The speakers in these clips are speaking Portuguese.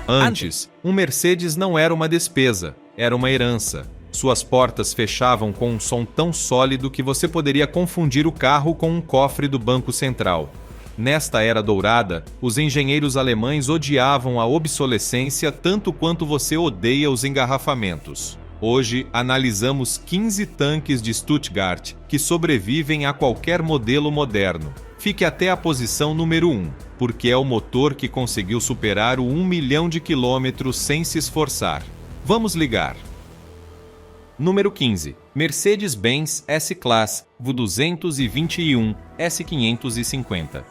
Antes, um Mercedes não era uma despesa, era uma herança. Suas portas fechavam com um som tão sólido que você poderia confundir o carro com um cofre do Banco Central. Nesta era dourada, os engenheiros alemães odiavam a obsolescência tanto quanto você odeia os engarrafamentos. Hoje, analisamos 15 tanques de Stuttgart que sobrevivem a qualquer modelo moderno. Fique até a posição número 1, porque é o motor que conseguiu superar o 1 milhão de quilômetros sem se esforçar. Vamos ligar. Número 15. Mercedes-Benz S-Class V221 S550.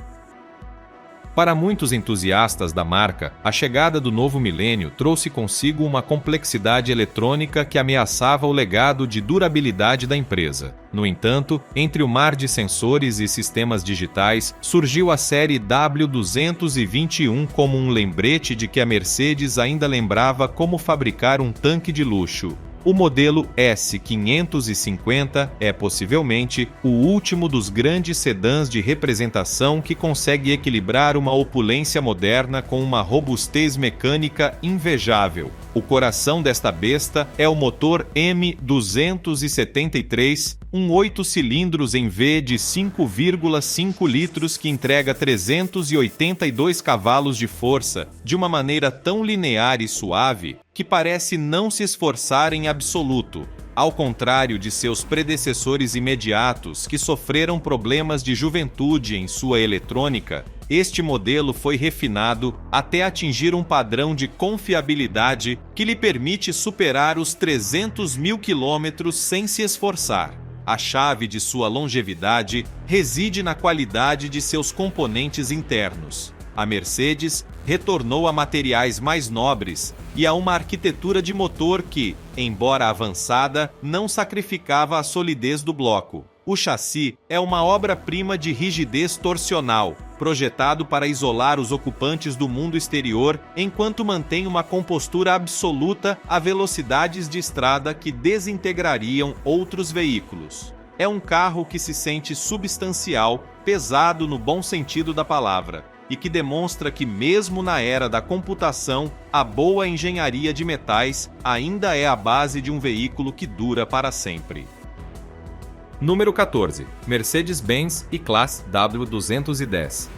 Para muitos entusiastas da marca, a chegada do novo milênio trouxe consigo uma complexidade eletrônica que ameaçava o legado de durabilidade da empresa. No entanto, entre o mar de sensores e sistemas digitais, surgiu a série W221 como um lembrete de que a Mercedes ainda lembrava como fabricar um tanque de luxo. O modelo S550 é possivelmente o último dos grandes sedãs de representação que consegue equilibrar uma opulência moderna com uma robustez mecânica invejável. O coração desta besta é o motor M273, um 8 cilindros em V de 5,5 litros que entrega 382 cavalos de força de uma maneira tão linear e suave que parece não se esforçar em absoluto, ao contrário de seus predecessores imediatos que sofreram problemas de juventude em sua eletrônica. Este modelo foi refinado até atingir um padrão de confiabilidade que lhe permite superar os 300 mil quilômetros sem se esforçar. A chave de sua longevidade reside na qualidade de seus componentes internos. A Mercedes retornou a materiais mais nobres e a uma arquitetura de motor que, embora avançada, não sacrificava a solidez do bloco. O chassi é uma obra-prima de rigidez torsional, projetado para isolar os ocupantes do mundo exterior enquanto mantém uma compostura absoluta a velocidades de estrada que desintegrariam outros veículos. É um carro que se sente substancial, pesado no bom sentido da palavra, e que demonstra que mesmo na era da computação, a boa engenharia de metais ainda é a base de um veículo que dura para sempre. Número 14. Mercedes-Benz E-Class W210.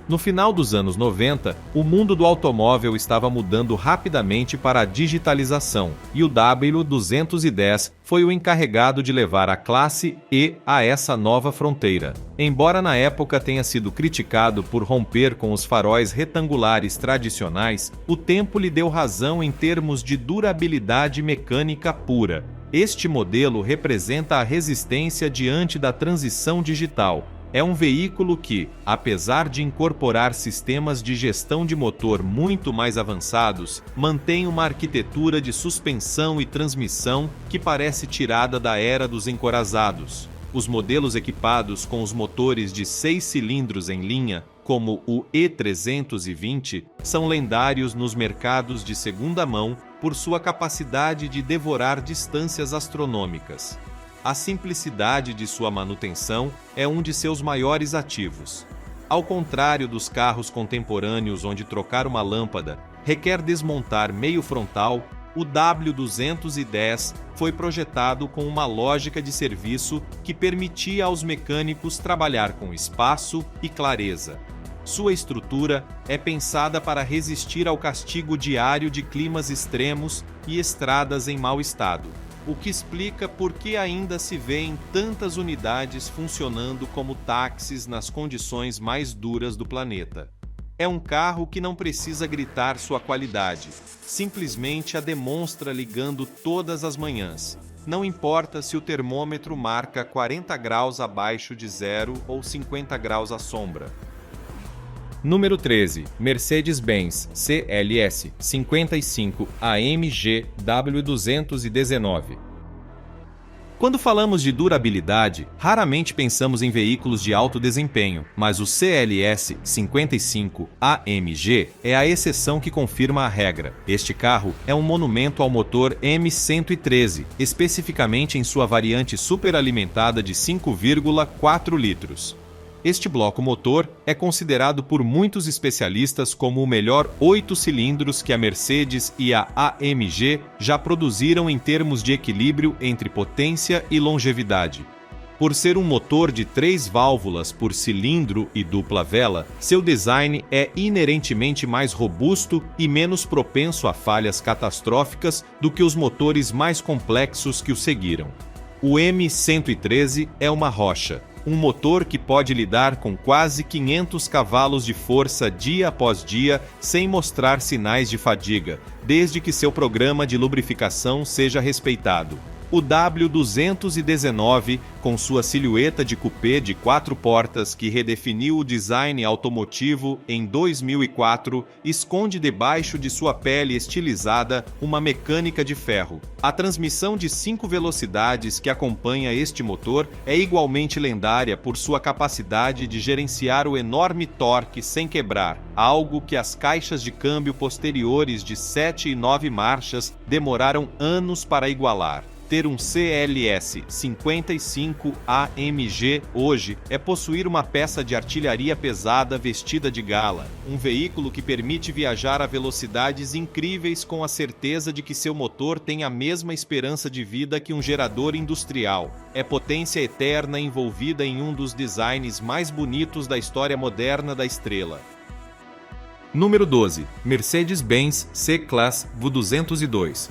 No final dos anos 90, o mundo do automóvel estava mudando rapidamente para a digitalização, e o W210 foi o encarregado de levar a classe E a essa nova fronteira. Embora na época tenha sido criticado por romper com os faróis retangulares tradicionais, o tempo lhe deu razão em termos de durabilidade mecânica pura. Este modelo representa a resistência diante da transição digital. É um veículo que, apesar de incorporar sistemas de gestão de motor muito mais avançados, mantém uma arquitetura de suspensão e transmissão que parece tirada da era dos encorazados. Os modelos equipados com os motores de 6 cilindros em linha, como o E320, são lendários nos mercados de segunda mão por sua capacidade de devorar distâncias astronômicas. A simplicidade de sua manutenção é um de seus maiores ativos. Ao contrário dos carros contemporâneos onde trocar uma lâmpada requer desmontar meio frontal, o W210 foi projetado com uma lógica de serviço que permitia aos mecânicos trabalhar com espaço e clareza. Sua estrutura é pensada para resistir ao castigo diário de climas extremos e estradas em mau estado, o que explica por que ainda se vêem tantas unidades funcionando como táxis nas condições mais duras do planeta. É um carro que não precisa gritar sua qualidade, simplesmente a demonstra ligando todas as manhãs. Não importa se o termômetro marca 40 graus abaixo de zero ou 50 graus à sombra. Número 13. Mercedes-Benz CLS 55 AMG W219. Quando falamos de durabilidade, raramente pensamos em veículos de alto desempenho, mas o CLS 55 AMG é a exceção que confirma a regra. Este carro é um monumento ao motor M113, especificamente em sua variante superalimentada de 5,4 litros. Este bloco motor é considerado por muitos especialistas como o melhor 8 cilindros que a Mercedes e a AMG já produziram em termos de equilíbrio entre potência e longevidade. Por ser um motor de 3 válvulas por cilindro e dupla vela, seu design é inerentemente mais robusto e menos propenso a falhas catastróficas do que os motores mais complexos que o seguiram. O M113 é uma rocha, um motor que pode lidar com quase 500 cavalos de força dia após dia sem mostrar sinais de fadiga, desde que seu programa de lubrificação seja respeitado. O W219, com sua silhueta de coupé de 4 portas que redefiniu o design automotivo em 2004, esconde debaixo de sua pele estilizada uma mecânica de ferro. A transmissão de 5 velocidades que acompanha este motor é igualmente lendária por sua capacidade de gerenciar o enorme torque sem quebrar, algo que as caixas de câmbio posteriores de 7 e 9 marchas demoraram anos para igualar. Ter um CLS 55 AMG hoje é possuir uma peça de artilharia pesada vestida de gala, um veículo que permite viajar a velocidades incríveis com a certeza de que seu motor tem a mesma esperança de vida que um gerador industrial. É potência eterna envolvida em um dos designs mais bonitos da história moderna da estrela. Número 12. Mercedes-Benz C-Class V202.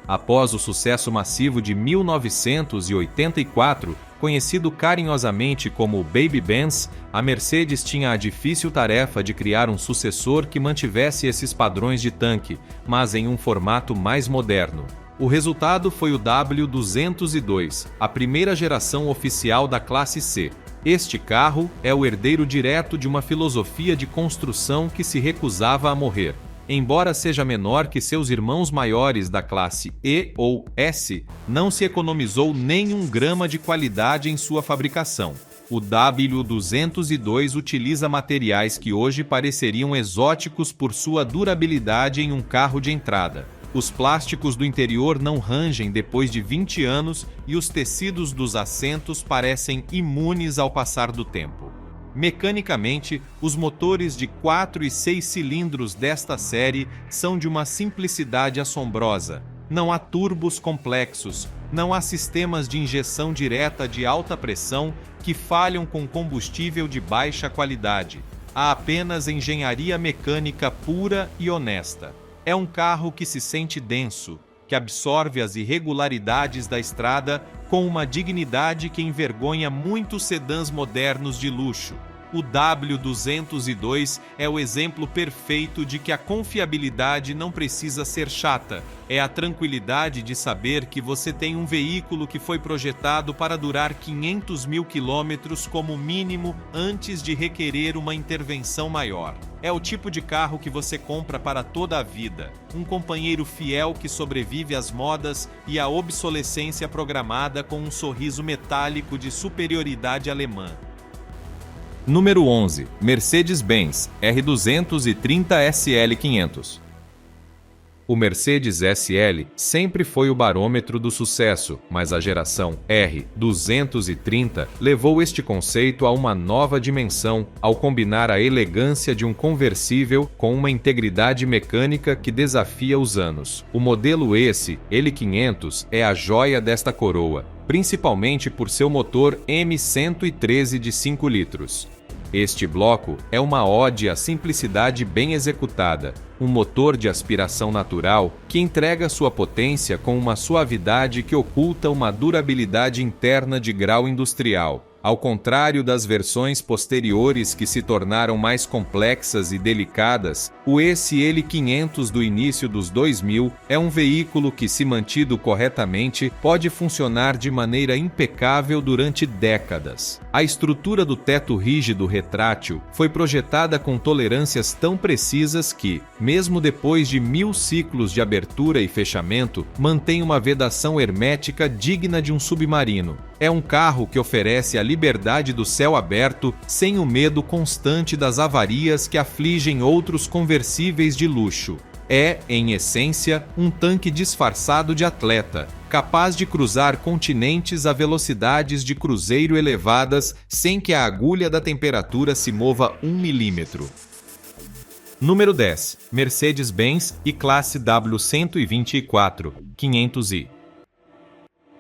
Após o sucesso massivo de 1984, conhecido carinhosamente como Baby Benz, a Mercedes tinha a difícil tarefa de criar um sucessor que mantivesse esses padrões de tanque, mas em um formato mais moderno. O resultado foi o W202, a primeira geração oficial da classe C. Este carro é o herdeiro direto de uma filosofia de construção que se recusava a morrer. Embora seja menor que seus irmãos maiores da classe E ou S, não se economizou nem 1 grama de qualidade em sua fabricação. O W202 utiliza materiais que hoje pareceriam exóticos por sua durabilidade em um carro de entrada. Os plásticos do interior não rangem depois de 20 anos e os tecidos dos assentos parecem imunes ao passar do tempo. Mecanicamente, os motores de 4 e 6 cilindros desta série são de uma simplicidade assombrosa. Não há turbos complexos, não há sistemas de injeção direta de alta pressão que falham com combustível de baixa qualidade. Há apenas engenharia mecânica pura e honesta. É um carro que se sente denso, que absorve as irregularidades da estrada com uma dignidade que envergonha muitos sedãs modernos de luxo. O W202 é o exemplo perfeito de que a confiabilidade não precisa ser chata. É a tranquilidade de saber que você tem um veículo que foi projetado para durar 500 mil quilômetros como mínimo antes de requerer uma intervenção maior. É o tipo de carro que você compra para toda a vida. Um companheiro fiel que sobrevive às modas e à obsolescência programada com um sorriso metálico de superioridade alemã. Número 11. Mercedes-Benz R230 SL 500. O Mercedes SL sempre foi o barômetro do sucesso, mas a geração R230 levou este conceito a uma nova dimensão ao combinar a elegância de um conversível com uma integridade mecânica que desafia os anos. O modelo L500 é a joia desta coroa, principalmente por seu motor M113 de 5 litros. Este bloco é uma ode à simplicidade bem executada, um motor de aspiração natural que entrega sua potência com uma suavidade que oculta uma durabilidade interna de grau industrial. Ao contrário das versões posteriores que se tornaram mais complexas e delicadas, o L500 do início dos 2000 é um veículo que, se mantido corretamente, pode funcionar de maneira impecável durante décadas. A estrutura do teto rígido retrátil foi projetada com tolerâncias tão precisas que, mesmo depois de 1000 ciclos de abertura e fechamento, mantém uma vedação hermética digna de um submarino. É um carro que oferece a liberdade do céu aberto sem o medo constante das avarias que afligem outros conversíveis de luxo. É, em essência, um tanque disfarçado de atleta, capaz de cruzar continentes a velocidades de cruzeiro elevadas sem que a agulha da temperatura se mova 1 milímetro. Número 10. Mercedes-Benz E-Classe W124 500i.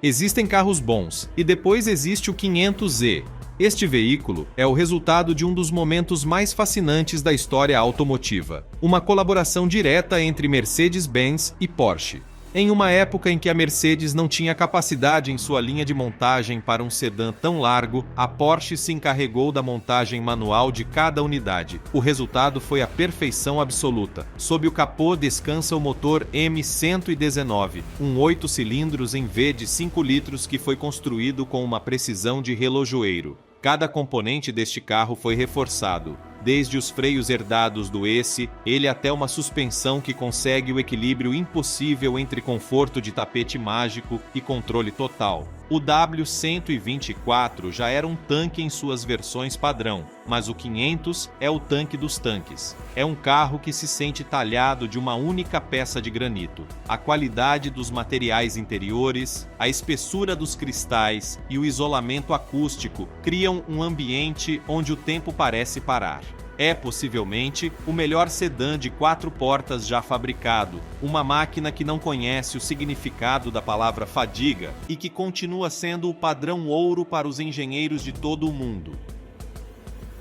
Existem carros bons, e depois existe o 500e. Este veículo é o resultado de um dos momentos mais fascinantes da história automotiva, uma colaboração direta entre Mercedes-Benz e Porsche. Em uma época em que a Mercedes não tinha capacidade em sua linha de montagem para um sedã tão largo, a Porsche se encarregou da montagem manual de cada unidade. O resultado foi a perfeição absoluta. Sob o capô descansa o motor M119, um 8 cilindros em V de 5 litros que foi construído com uma precisão de relojoeiro. Cada componente deste carro foi reforçado, desde os freios herdados do ele até uma suspensão que consegue o equilíbrio impossível entre conforto de tapete mágico e controle total. O W124 já era um tanque em suas versões padrão, mas o 500 é o tanque dos tanques. É um carro que se sente talhado de uma única peça de granito. A qualidade dos materiais interiores, a espessura dos cristais e o isolamento acústico criam um ambiente onde o tempo parece parar. É possivelmente o melhor sedã de 4 portas já fabricado, uma máquina que não conhece o significado da palavra fadiga e que continua sendo o padrão ouro para os engenheiros de todo o mundo.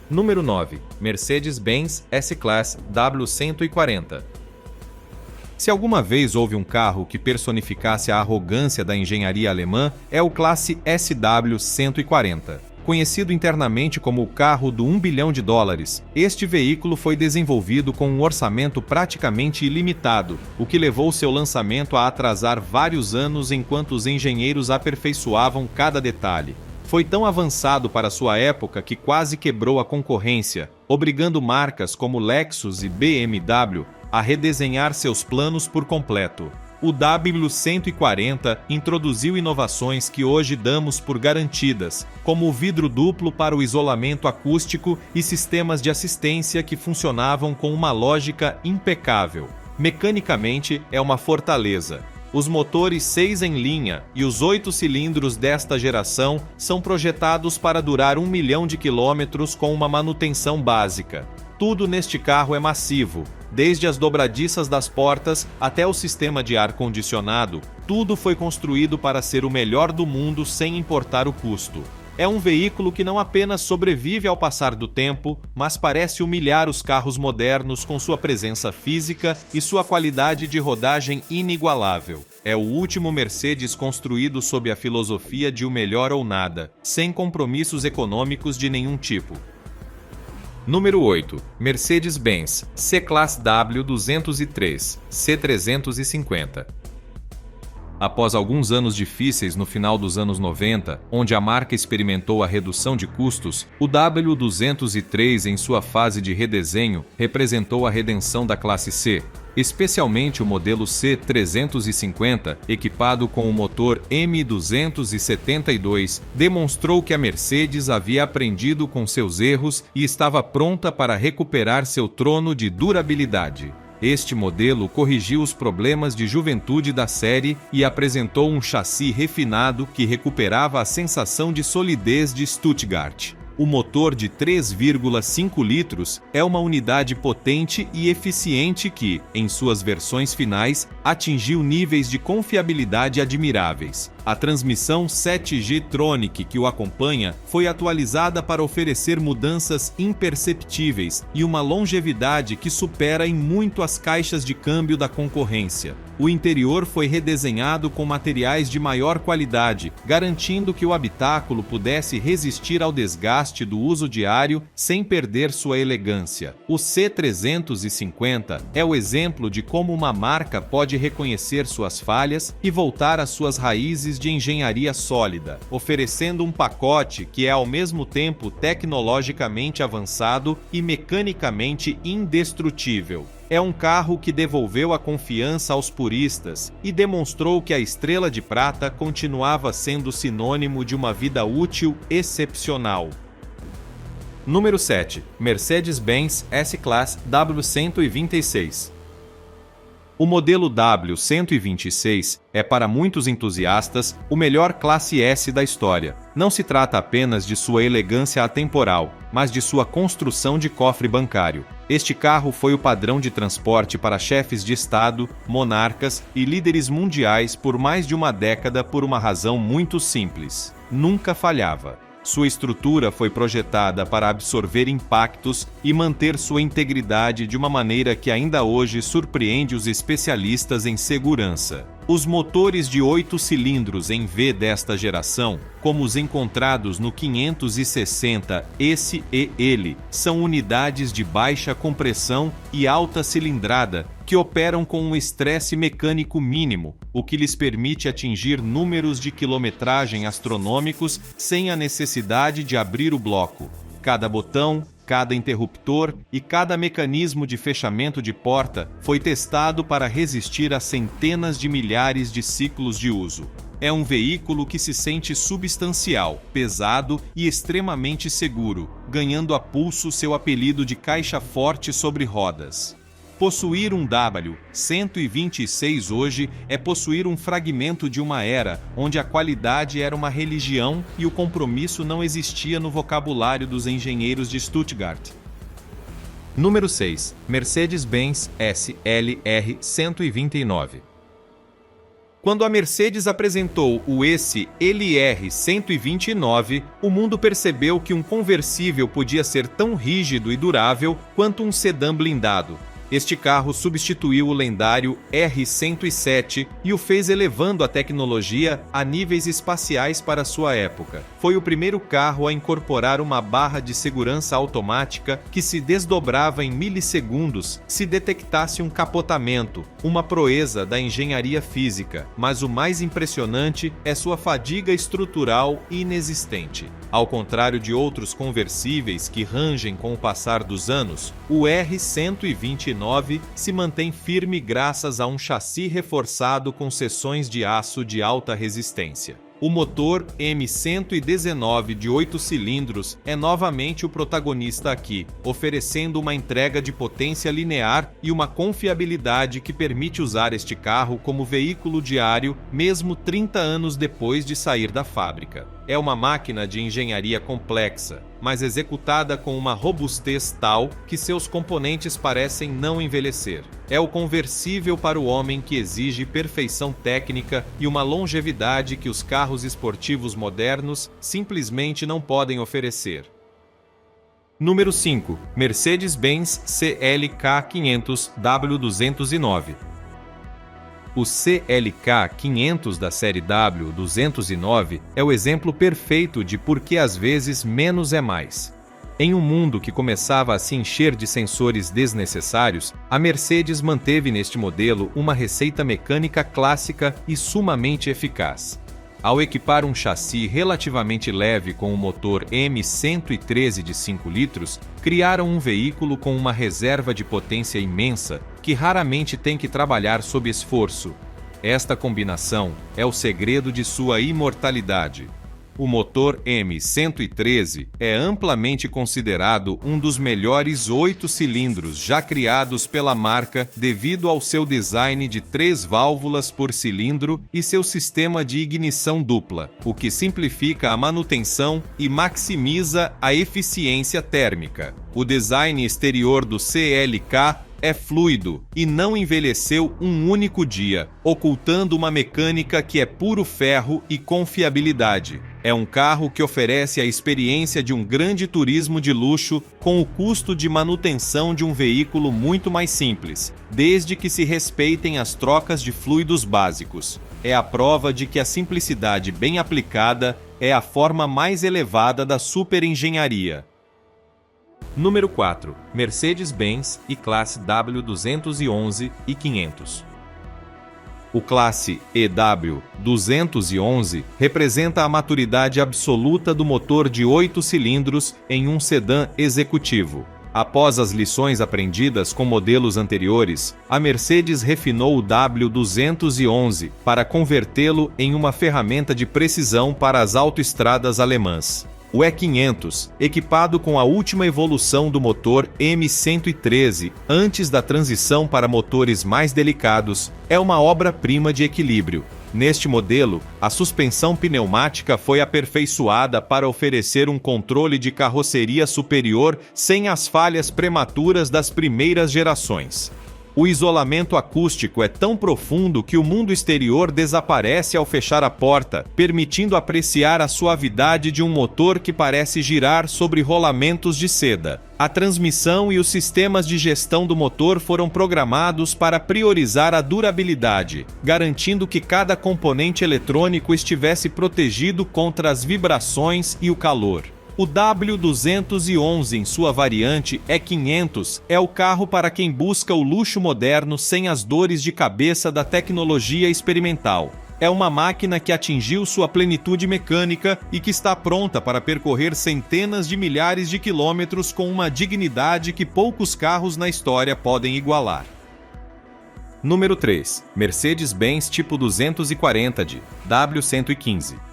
Número 9. Mercedes-Benz S-Class W140. Se alguma vez houve um carro que personificasse a arrogância da engenharia alemã, é o classe SW140. Conhecido internamente como o carro do $1 bilhão, este veículo foi desenvolvido com um orçamento praticamente ilimitado, o que levou seu lançamento a atrasar vários anos enquanto os engenheiros aperfeiçoavam cada detalhe. Foi tão avançado para sua época que quase quebrou a concorrência, obrigando marcas como Lexus e BMW a redesenhar seus planos por completo. O W140 introduziu inovações que hoje damos por garantidas, como o vidro duplo para o isolamento acústico e sistemas de assistência que funcionavam com uma lógica impecável. Mecanicamente, é uma fortaleza. Os motores 6 em linha e os 8 cilindros desta geração são projetados para durar 1 milhão de quilômetros com uma manutenção básica. Tudo neste carro é massivo, desde as dobradiças das portas até o sistema de ar-condicionado, tudo foi construído para ser o melhor do mundo sem importar o custo. É um veículo que não apenas sobrevive ao passar do tempo, mas parece humilhar os carros modernos com sua presença física e sua qualidade de rodagem inigualável. É o último Mercedes construído sob a filosofia de o melhor ou nada, sem compromissos econômicos de nenhum tipo. Número 8. Mercedes-Benz C-Class W203 C350. Após alguns anos difíceis no final dos anos 90, onde a marca experimentou a redução de custos, o W203 em sua fase de redesenho representou a redenção da classe C, especialmente o modelo C350, equipado com o motor M272, demonstrou que a Mercedes havia aprendido com seus erros e estava pronta para recuperar seu trono de durabilidade. Este modelo corrigiu os problemas de juventude da série e apresentou um chassi refinado que recuperava a sensação de solidez de Stuttgart. O motor de 3,5 litros é uma unidade potente e eficiente que, em suas versões finais, atingiu níveis de confiabilidade admiráveis. A transmissão 7G Tronic que o acompanha foi atualizada para oferecer mudanças imperceptíveis e uma longevidade que supera em muito as caixas de câmbio da concorrência. O interior foi redesenhado com materiais de maior qualidade, garantindo que o habitáculo pudesse resistir ao desgaste do uso diário sem perder sua elegância. O C350 é o exemplo de como uma marca pode reconhecer suas falhas e voltar às suas raízes de engenharia sólida, oferecendo um pacote que é ao mesmo tempo tecnologicamente avançado e mecanicamente indestrutível. É um carro que devolveu a confiança aos puristas e demonstrou que a estrela de prata continuava sendo sinônimo de uma vida útil excepcional. Número 7. Mercedes-Benz S-Class W126. O modelo W126 é, para muitos entusiastas, o melhor classe S da história. Não se trata apenas de sua elegância atemporal, mas de sua construção de cofre bancário. Este carro foi o padrão de transporte para chefes de Estado, monarcas e líderes mundiais por mais de uma década por uma razão muito simples: nunca falhava. Sua estrutura foi projetada para absorver impactos e manter sua integridade de uma maneira que ainda hoje surpreende os especialistas em segurança. Os motores de 8 cilindros em V desta geração, como os encontrados no 560 SEL, são unidades de baixa compressão e alta cilindrada que operam com um estresse mecânico mínimo, o que lhes permite atingir números de quilometragem astronômicos sem a necessidade de abrir o bloco. Cada botão, cada interruptor e cada mecanismo de fechamento de porta foi testado para resistir a centenas de milhares de ciclos de uso. É um veículo que se sente substancial, pesado e extremamente seguro, ganhando a pulso seu apelido de caixa forte sobre rodas. Possuir um W126 hoje é possuir um fragmento de uma era onde a qualidade era uma religião e o compromisso não existia no vocabulário dos engenheiros de Stuttgart. Número 6. Mercedes-Benz SLR 129. Quando a Mercedes apresentou o SLR 129, o mundo percebeu que um conversível podia ser tão rígido e durável quanto um sedã blindado. Este carro substituiu o lendário R107 e o fez elevando a tecnologia a níveis espaciais para sua época. Foi o primeiro carro a incorporar uma barra de segurança automática que se desdobrava em milissegundos se detectasse um capotamento, uma proeza da engenharia física, mas o mais impressionante é sua fadiga estrutural inexistente. Ao contrário de outros conversíveis que rangem com o passar dos anos, o R129 se mantém firme graças a um chassi reforçado com seções de aço de alta resistência. O motor M119 de 8 cilindros é novamente o protagonista aqui, oferecendo uma entrega de potência linear e uma confiabilidade que permite usar este carro como veículo diário, mesmo 30 anos depois de sair da fábrica. É uma máquina de engenharia complexa, mas executada com uma robustez tal que seus componentes parecem não envelhecer. É o conversível para o homem que exige perfeição técnica e uma longevidade que os carros esportivos modernos simplesmente não podem oferecer. Número 5. Mercedes-Benz CLK 500 W209. O CLK 500 da série W209 é o exemplo perfeito de por que às vezes menos é mais. Em um mundo que começava a se encher de sensores desnecessários, a Mercedes manteve neste modelo uma receita mecânica clássica e sumamente eficaz. Ao equipar um chassi relativamente leve com o motor M113 de 5 litros, criaram um veículo com uma reserva de potência imensa que raramente tem que trabalhar sob esforço. Esta combinação é o segredo de sua imortalidade. O motor M113 é amplamente considerado um dos melhores 8 cilindros já criados pela marca devido ao seu design de 3 válvulas por cilindro e seu sistema de ignição dupla, o que simplifica a manutenção e maximiza a eficiência térmica. O design exterior do CLK é fluido e não envelheceu um único dia, ocultando uma mecânica que é puro ferro e confiabilidade. É um carro que oferece a experiência de um grande turismo de luxo com o custo de manutenção de um veículo muito mais simples, desde que se respeitem as trocas de fluidos básicos. É a prova de que a simplicidade bem aplicada é a forma mais elevada da superengenharia. Número 4. Mercedes-Benz e classe W211 e 500. O classe EW211 representa a maturidade absoluta do motor de 8 cilindros em um sedã executivo. Após as lições aprendidas com modelos anteriores, a Mercedes refinou o W211 para convertê-lo em uma ferramenta de precisão para as autoestradas alemãs. O E500, equipado com a última evolução do motor M113, antes da transição para motores mais delicados, é uma obra-prima de equilíbrio. Neste modelo, a suspensão pneumática foi aperfeiçoada para oferecer um controle de carroceria superior sem as falhas prematuras das primeiras gerações. O isolamento acústico é tão profundo que o mundo exterior desaparece ao fechar a porta, permitindo apreciar a suavidade de um motor que parece girar sobre rolamentos de seda. A transmissão e os sistemas de gestão do motor foram programados para priorizar a durabilidade, garantindo que cada componente eletrônico estivesse protegido contra as vibrações e o calor. O W211 em sua variante E500 é o carro para quem busca o luxo moderno sem as dores de cabeça da tecnologia experimental. É uma máquina que atingiu sua plenitude mecânica e que está pronta para percorrer centenas de milhares de quilômetros com uma dignidade que poucos carros na história podem igualar. Número 3. Mercedes-Benz Tipo 240 de W115.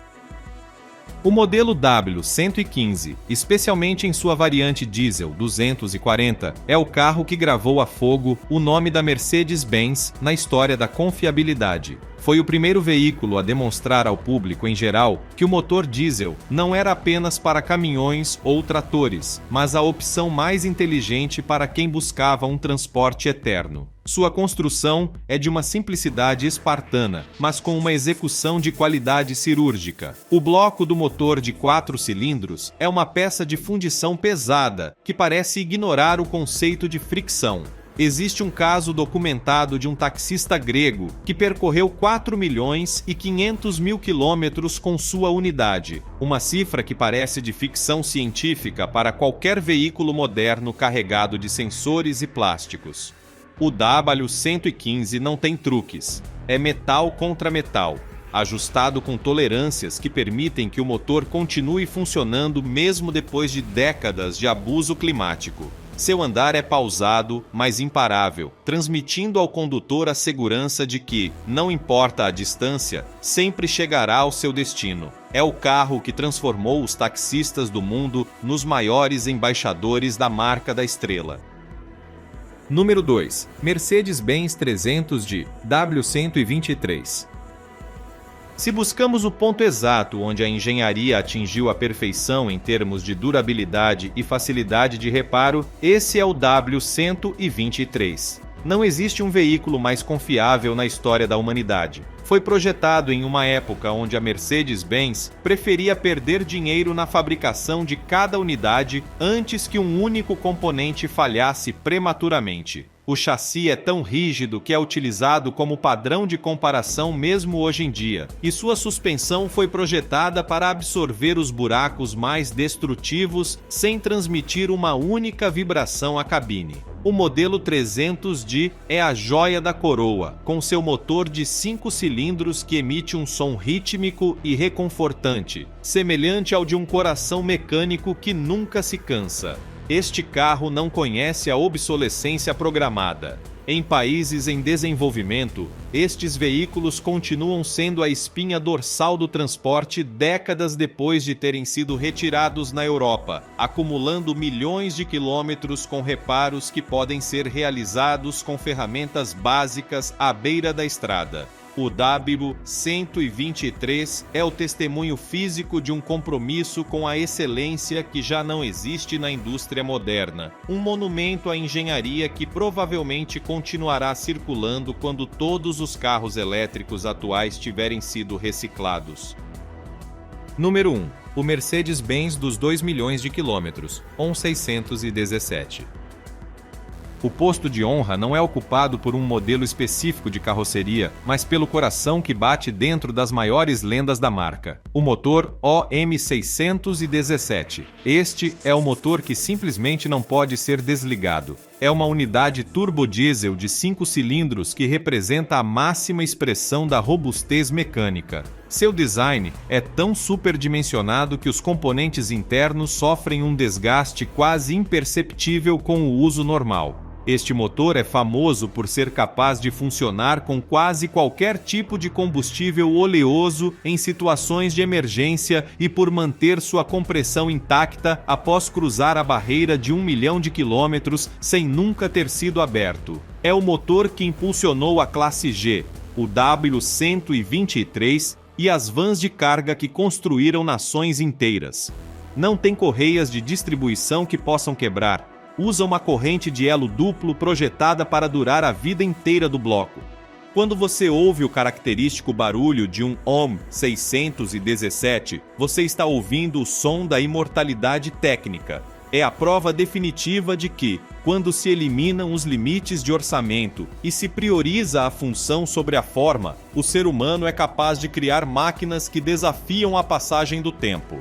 O modelo W115, especialmente em sua variante diesel 240, é o carro que gravou a fogo o nome da Mercedes-Benz na história da confiabilidade. Foi o primeiro veículo a demonstrar ao público em geral que o motor diesel não era apenas para caminhões ou tratores, mas a opção mais inteligente para quem buscava um transporte eterno. Sua construção é de uma simplicidade espartana, mas com uma execução de qualidade cirúrgica. O bloco do motor de 4 cilindros é uma peça de fundição pesada, que parece ignorar o conceito de fricção. Existe um caso documentado de um taxista grego que percorreu 4.500.000 quilômetros com sua unidade, uma cifra que parece de ficção científica para qualquer veículo moderno carregado de sensores e plásticos. O W115 não tem truques, é metal contra metal, ajustado com tolerâncias que permitem que o motor continue funcionando mesmo depois de décadas de abuso climático. Seu andar é pausado, mas imparável, transmitindo ao condutor a segurança de que, não importa a distância, sempre chegará ao seu destino. É o carro que transformou os taxistas do mundo nos maiores embaixadores da marca da estrela. Número 2. Mercedes-Benz 300 de W123. Se buscamos o ponto exato onde a engenharia atingiu a perfeição em termos de durabilidade e facilidade de reparo, esse é o W123. Não existe um veículo mais confiável na história da humanidade. Foi projetado em uma época onde a Mercedes-Benz preferia perder dinheiro na fabricação de cada unidade antes que um único componente falhasse prematuramente. O chassi é tão rígido que é utilizado como padrão de comparação mesmo hoje em dia, e sua suspensão foi projetada para absorver os buracos mais destrutivos sem transmitir uma única vibração à cabine. O modelo 300D é a joia da coroa, com seu motor de 5 cilindros que emite um som rítmico e reconfortante, semelhante ao de um coração mecânico que nunca se cansa. Este carro não conhece a obsolescência programada. Em países em desenvolvimento, estes veículos continuam sendo a espinha dorsal do transporte décadas depois de terem sido retirados na Europa, acumulando milhões de quilômetros com reparos que podem ser realizados com ferramentas básicas à beira da estrada. O W123 é o testemunho físico de um compromisso com a excelência que já não existe na indústria moderna. Um monumento à engenharia que provavelmente continuará circulando quando todos os carros elétricos atuais tiverem sido reciclados. Número 1. O Mercedes-Benz dos 2 milhões de quilômetros, ON 617. O posto de honra não é ocupado por um modelo específico de carroceria, mas pelo coração que bate dentro das maiores lendas da marca, o motor OM 617. Este é o motor que simplesmente não pode ser desligado. É uma unidade turbodiesel de 5 cilindros que representa a máxima expressão da robustez mecânica. Seu design é tão superdimensionado que os componentes internos sofrem um desgaste quase imperceptível com o uso normal. Este motor é famoso por ser capaz de funcionar com quase qualquer tipo de combustível oleoso em situações de emergência e por manter sua compressão intacta após cruzar a barreira de 1 milhão de quilômetros sem nunca ter sido aberto. É o motor que impulsionou a classe G, o W123 e as vans de carga que construíram nações inteiras. Não tem correias de distribuição que possam quebrar. Usa uma corrente de elo duplo projetada para durar a vida inteira do bloco. Quando você ouve o característico barulho de um OHM 617, você está ouvindo o som da imortalidade técnica. É a prova definitiva de que, quando se eliminam os limites de orçamento e se prioriza a função sobre a forma, o ser humano é capaz de criar máquinas que desafiam a passagem do tempo.